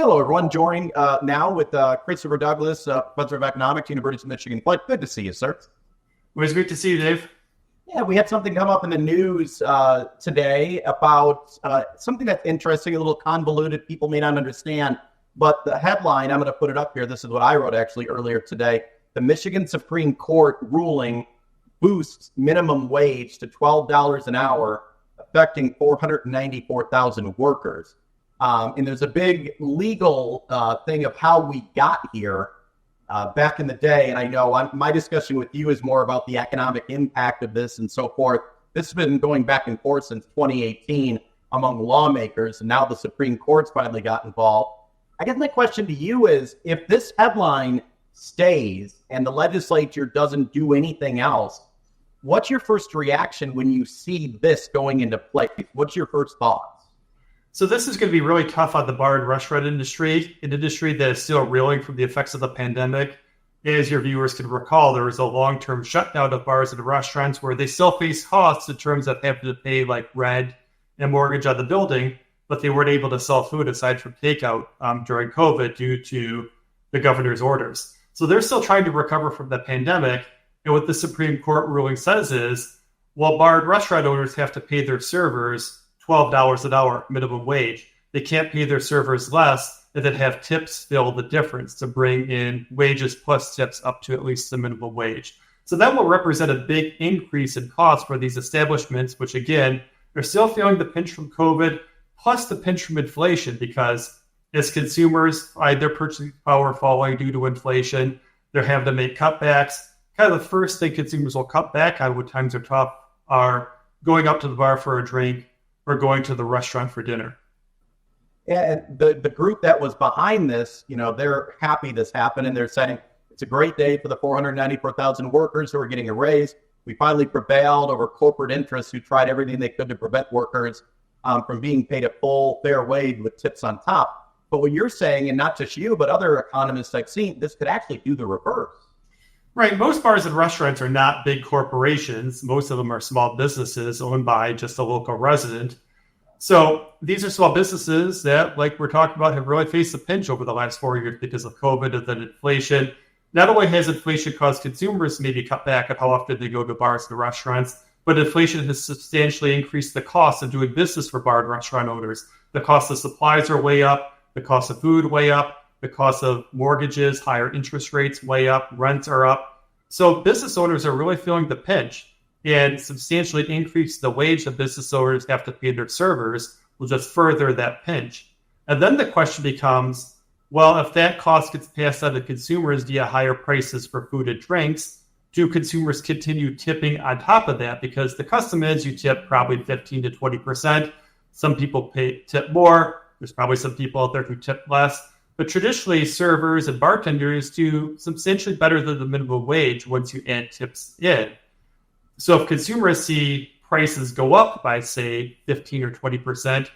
Hello, everyone. Joining now with Christopher Douglas, Professor of Economics, University of Michigan. Flint. Good to see you, sir. It was great to see you, Dave. Yeah, we had something come up in the news today about something that's interesting, a little convoluted. People may not understand, but the headline, I'm going to put it up here. This is what I wrote actually earlier today. The Michigan Supreme Court ruling boosts minimum wage to $12 an hour, affecting 494,000 workers. And there's a big legal thing of how we got here back in the day. And I know my discussion with you is more about the economic impact of this and so forth. This has been going back and forth since 2018 among lawmakers, and now the Supreme Court's finally got involved. I guess my question to you is, if this headline stays and the legislature doesn't do anything else, what's your first reaction when you see this going into place? What's your first thoughts? So this is going to be really tough on the bar and restaurant industry, an industry that is still reeling from the effects of the pandemic. As your viewers can recall, there was a long-term shutdown of bars and restaurants where they still face costs in terms of having to pay like rent and mortgage on the building, but they weren't able to sell food aside from takeout during COVID due to the governor's orders. So they're still trying to recover from the pandemic. And what the Supreme Court ruling says is, while bar and restaurant owners have to pay their servers $12 an hour minimum wage, they can't pay their servers less and then have tips fill the difference to bring in wages plus tips up to at least the minimum wage. So that will represent a big increase in cost for these establishments, which again, they're still feeling the pinch from COVID plus the pinch from inflation, because as consumers find their purchasing power falling due to inflation, they're having to make cutbacks. Kind of the first thing consumers will cut back on when times are tough are going up to the bar for a drink or going to the restaurant for dinner. Yeah, and the group that was behind this, they're happy this happened, and they're saying it's a great day for the 494,000 workers who are getting a raise. We finally prevailed over corporate interests who tried everything they could to prevent workers from being paid a full, fair wage with tips on top. But what you're saying, and not just you, but other economists I've seen, this could actually do the reverse. Right. Most bars and restaurants are not big corporations. Most of them are small businesses owned by just a local resident. So these are small businesses that, like we're talking about, have really faced a pinch over the last 4 years because of COVID and then inflation. Not only has inflation caused consumers to maybe cut back on how often they go to bars and restaurants, but inflation has substantially increased the cost of doing business for bar and restaurant owners. The cost of supplies are way up, the cost of food way up, the cost of mortgages, higher interest rates way up, rents are up. So business owners are really feeling the pinch, and substantially increase the wage that business owners have to pay their servers will just further that pinch. And then the question becomes, well, if that cost gets passed on to consumers via higher prices for food and drinks, do consumers continue tipping on top of that? Because the custom is you tip probably 15 to 20%. Some people tip more. There's probably some people out there who tip less. But traditionally, servers and bartenders do substantially better than the minimum wage once you add tips in. So if consumers see prices go up by, say, 15 or 20%,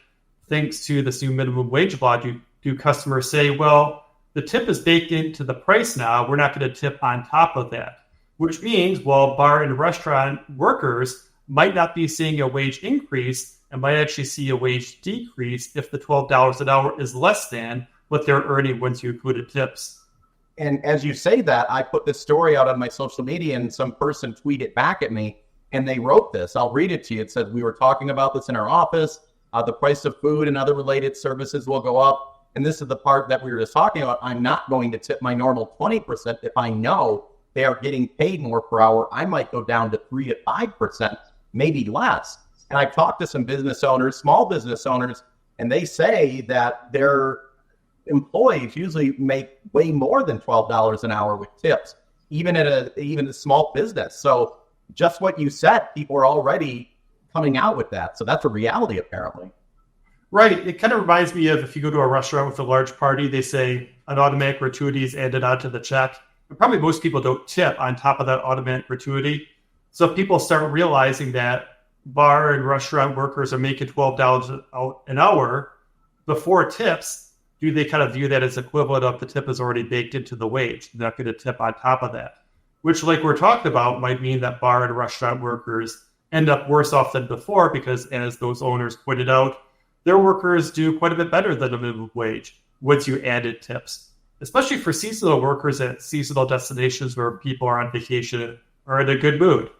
thanks to this new minimum wage law, do customers say, well, the tip is baked into the price now, we're not going to tip on top of that? Which means, well, bar and restaurant workers might not be seeing a wage increase and might actually see a wage decrease if the $12 an hour is less than what they're earning once you included tips. And as you say that, I put this story out on my social media, and some person tweeted back at me, and they wrote this. I'll read it to you. It says, we were talking about this in our office. The price of food and other related services will go up. And this is the part that we were just talking about. I'm not going to tip my normal 20%. If I know they are getting paid more per hour, I might go down to 3 to 5%, maybe less. And I've talked to some business owners, small business owners, and they say that their employees usually make way more than $12 an hour with tips, even at a small business. So just what you said, people are already coming out with that. So that's a reality, apparently. Right. It kind of reminds me of if you go to a restaurant with a large party, they say an automatic gratuity is added onto the check. And probably most people don't tip on top of that automatic gratuity. So if people start realizing that bar and restaurant workers are making $12 an hour before tips, do they kind of view that as equivalent of the tip is already baked into the wage? They're not going to tip on top of that, which, like we're talking about, might mean that bar and restaurant workers end up worse off than before because, as those owners pointed out, their workers do quite a bit better than the minimum wage. once you added tips, especially for seasonal workers at seasonal destinations where people are on vacation or in a good mood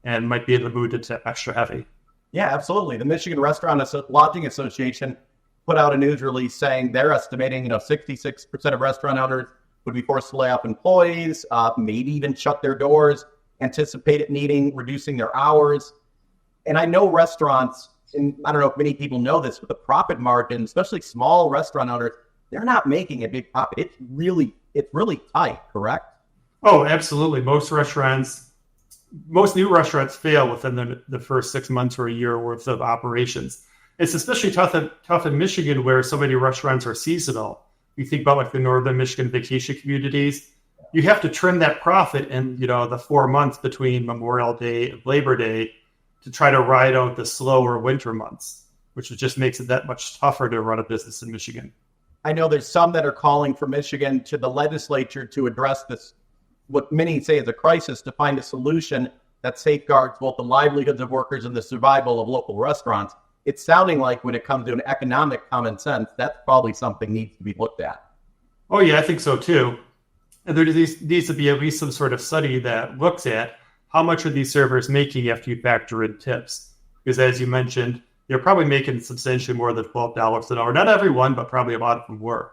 and might be in the mood to tip extra heavy. Yeah, absolutely. The Michigan Lodging Association put out a news release saying they're estimating, 66% of restaurant owners would be forced to lay off employees, maybe even shut their doors, anticipated reducing their hours. And I know restaurants, and I don't know if many people know this, but the profit margin, especially small restaurant owners, they're not making a big profit. It's really tight, correct? Oh, absolutely. Most new restaurants fail within the first 6 months or a year worth of operations. It's especially tough in Michigan where so many restaurants are seasonal. You think about like the northern Michigan vacation communities, you have to trim that profit in, the 4 months between Memorial Day and Labor Day to try to ride out the slower winter months, which just makes it that much tougher to run a business in Michigan. I know there's some that are calling for Michigan to the legislature to address this, what many say is a crisis, to find a solution that safeguards both the livelihoods of workers and the survival of local restaurants. It's sounding like when it comes to an economic common sense, that's probably something needs to be looked at. Oh, yeah, I think so, too. And there needs to be at least some sort of study that looks at how much are these servers making after you factor in tips. Because as you mentioned, they're probably making substantially more than $12 an hour. Not everyone, but probably a lot of them were.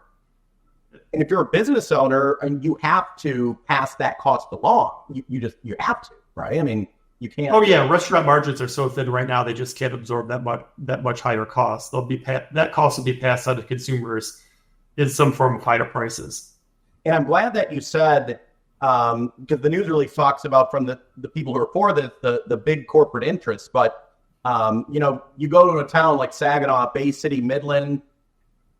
And if you're a business owner and you have to pass that cost along, you have to, right? I mean, you can't. Oh yeah, restaurant margins are so thin right now; they just can't absorb that much higher cost. That cost will be passed on to consumers in some form of higher prices. And I'm glad that you said, because the news really talks about from the people who are for the big corporate interests. But you go to a town like Saginaw, Bay City, Midland,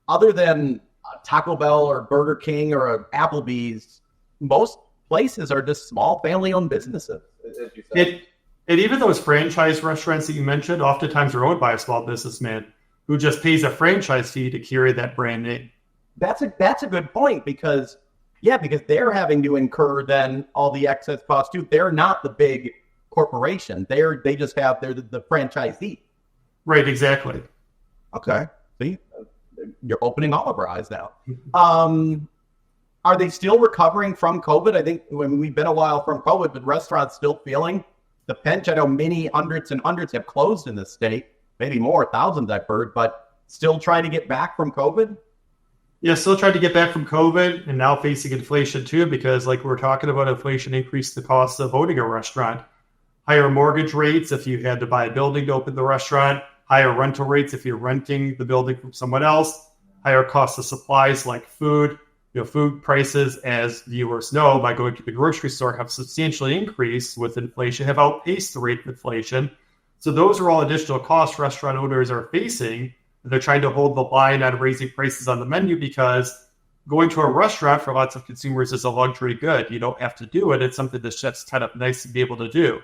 other than Taco Bell or Burger King or Applebee's, most places are just small family-owned businesses, as you said. And even those franchise restaurants that you mentioned, oftentimes are owned by a small businessman who just pays a franchise fee to carry that brand name. That's a good point because they're having to incur then all the excess costs too. They're not the big corporation. They're the franchisee. Right, exactly. Okay. See, you're opening all of our eyes now. Are they still recovering from COVID? I think we've been a while from COVID, but restaurants still feeling the pinch. I know many hundreds and hundreds have closed in this state, maybe more, thousands I've heard, but still trying to get back from COVID? Yeah, still trying to get back from COVID and now facing inflation too, because like we were talking about, inflation increased the cost of owning a restaurant. Higher mortgage rates if you had to buy a building to open the restaurant, higher rental rates if you're renting the building from someone else, higher cost of supplies like food. Food prices, as viewers know, by going to the grocery store, have substantially increased with inflation, have outpaced the rate of inflation. So those are all additional costs restaurant owners are facing. They're trying to hold the line on raising prices on the menu because going to a restaurant for lots of consumers is a luxury good. You don't have to do it. It's something that's just kind of nice to be able to do.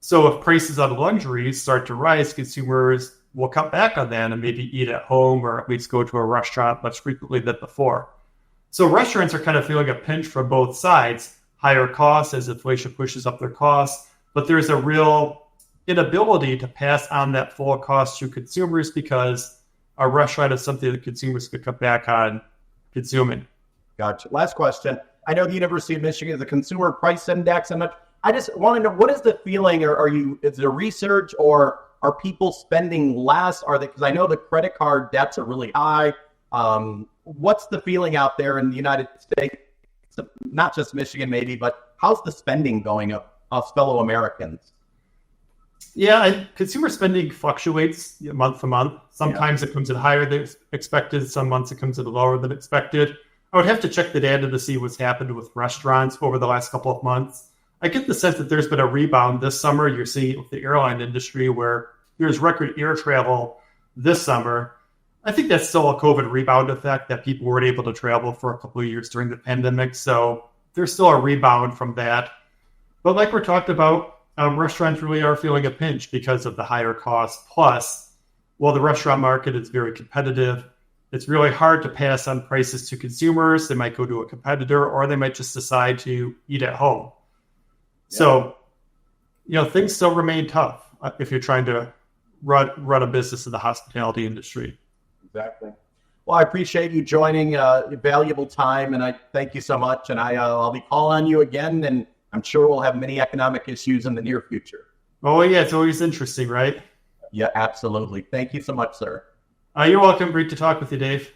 So if prices on luxuries start to rise, consumers will cut back on that and maybe eat at home or at least go to a restaurant less frequently than before. So restaurants are kind of feeling a pinch from both sides, higher costs as inflation pushes up their costs, but there's a real inability to pass on that full cost to consumers because a restaurant is something that consumers could cut back on consuming. Gotcha. Last question. I know the University of Michigan is a consumer price index. I just want to know, what is the feeling? Is there research or are people spending less? Because I know the credit card debts are really high. What's the feeling out there in the United States, not just Michigan maybe, but how's the spending going of fellow Americans? Yeah, consumer spending fluctuates month to month. Sometimes it comes in higher than expected. Some months it comes in lower than expected. I would have to check the data to see what's happened with restaurants over the last couple of months. I get the sense that there's been a rebound this summer. You're seeing it with the airline industry where there's record air travel this summer. I think that's still a COVID rebound effect that people weren't able to travel for a couple of years during the pandemic. So there's still a rebound from that. But like we're talking about, restaurants really are feeling a pinch because of the higher cost. Plus, while the restaurant market is very competitive, it's really hard to pass on prices to consumers. They might go to a competitor or they might just decide to eat at home. Yeah. So, things still remain tough if you're trying to run a business in the hospitality industry. Exactly. Well, I appreciate you joining valuable time, and I thank you so much. And I'll be calling on you again, and I'm sure we'll have many economic issues in the near future. Oh, yeah, it's always interesting, right? Yeah, absolutely. Thank you so much, sir. You're welcome. Great to talk with you, Dave.